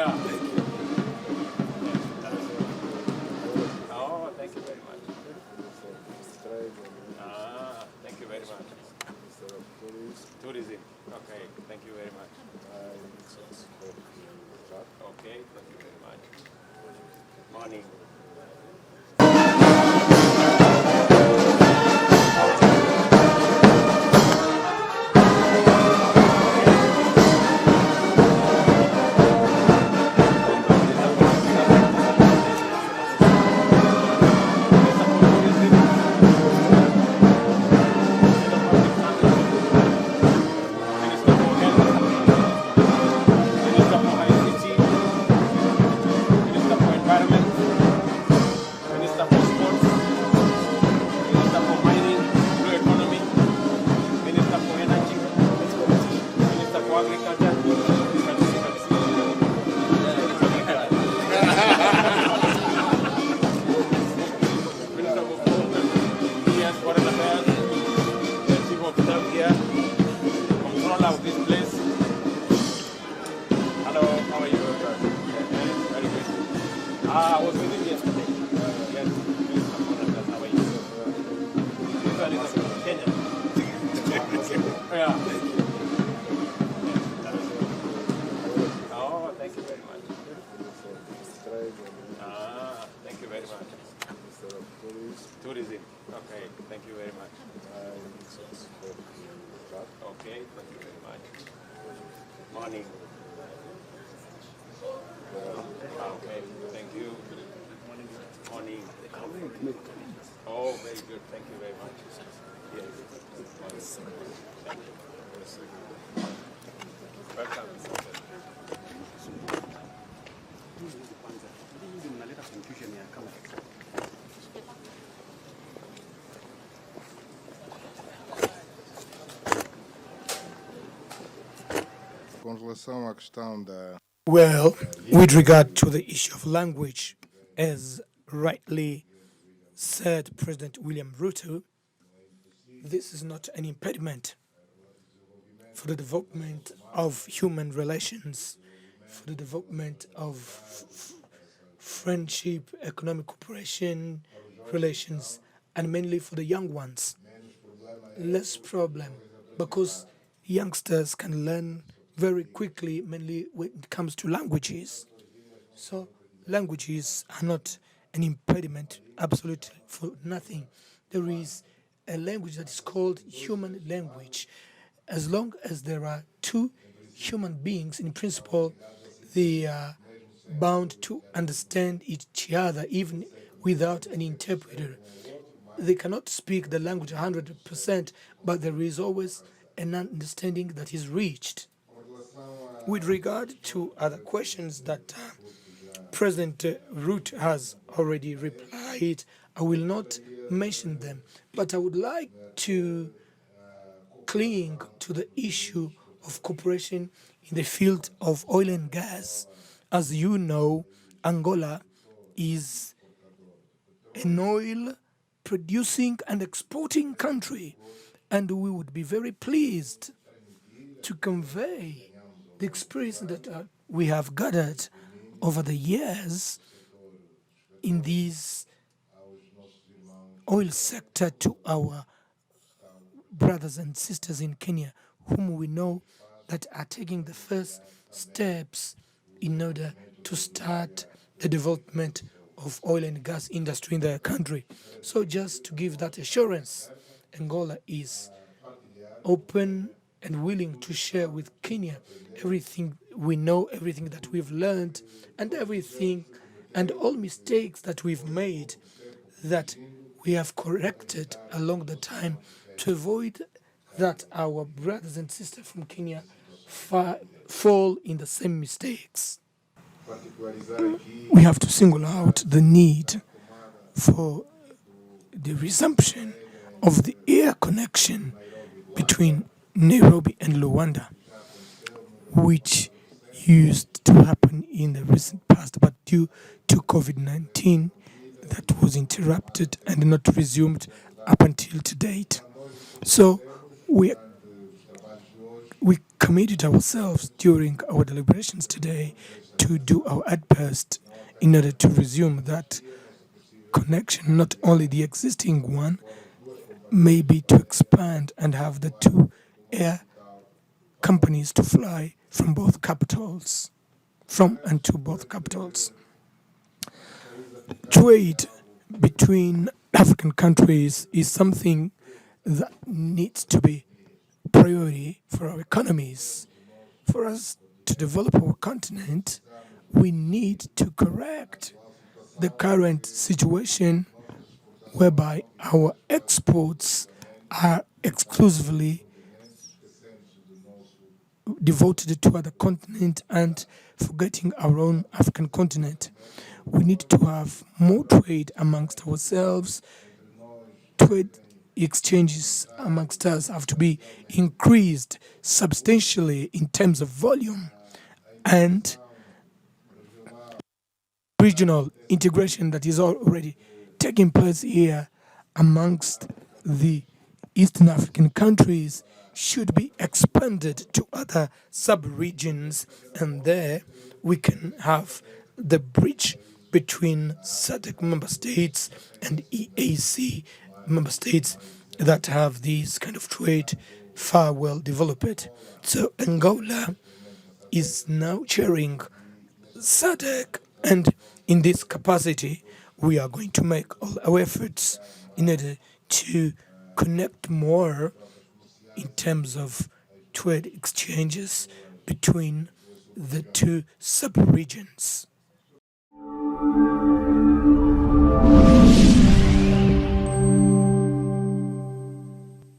Yeah. Oh, thank you very much. Ah, thank you very much. Tourism. Okay, thank you very much. Okay, thank you very much. Morning. I was with him yesterday. Yes, how are you? Usually it's from Kenya. Yeah. Oh, thank you very much. Ah, thank you very much. Tourism. Okay, thank you very much. Okay, thank you very much. Morning. Okay, thank you. Morning. Oh, very good. Thank you very much. Yes. Thank you. Welcome. Com relação à questão da Well, with regard to the issue of language, as rightly said President William Ruto, this is not an impediment for the development of human relations, for the development of friendship, economic cooperation, relations, and mainly for the young ones. Less problem because youngsters can learn very quickly, mainly when it comes to languages. So languages are not an impediment, absolutely for nothing. There is a language that is called human language. As long as there are two human beings, in principle, they are bound to understand each other even without an interpreter. They cannot speak the language 100%, but there is always an understanding that is reached. With regard to other questions that President Ruto has already replied, I will not mention them, but I would like to cling to the issue of cooperation in the field of oil and gas. As you know, Angola is an oil producing and exporting country, and we would be very pleased to convey the experience that we have gathered over the years in this oil sector to our brothers and sisters in Kenya, whom we know that are taking the first steps in order to start the development of oil and gas industry in their country. So just to give that assurance, Angola is open and willing to share with Kenya everything we know, everything that we've learned, and everything and all mistakes that we've made that we have corrected along the time to avoid that our brothers and sisters from Kenya fall in the same mistakes. We have to single out the need for the resumption of the air connection between Nairobi and Luanda, which used to happen in the recent past, but due to COVID-19, that was interrupted and not resumed up until to date. So we committed ourselves during our deliberations today to do our utmost in order to resume that connection, not only the existing one, maybe to expand and have the two air companies to fly from both capitals, from and to both capitals. Trade between African countries is something that needs to be priority for our economies. For us to develop our continent, we need to correct the current situation whereby our exports are exclusively devoted to other continent and forgetting our own African continent. We need to have more trade amongst ourselves. Trade exchanges amongst us have to be increased substantially in terms of volume, and regional integration that is already taking place here amongst the Eastern African countries should be expanded to other sub-regions, and there we can have the bridge between SADC member states and EAC member states that have these kind of trade far well developed. So Angola is now chairing SADC, and in this capacity, we are going to make all our efforts in order to connect more in terms of trade exchanges between the two sub-regions.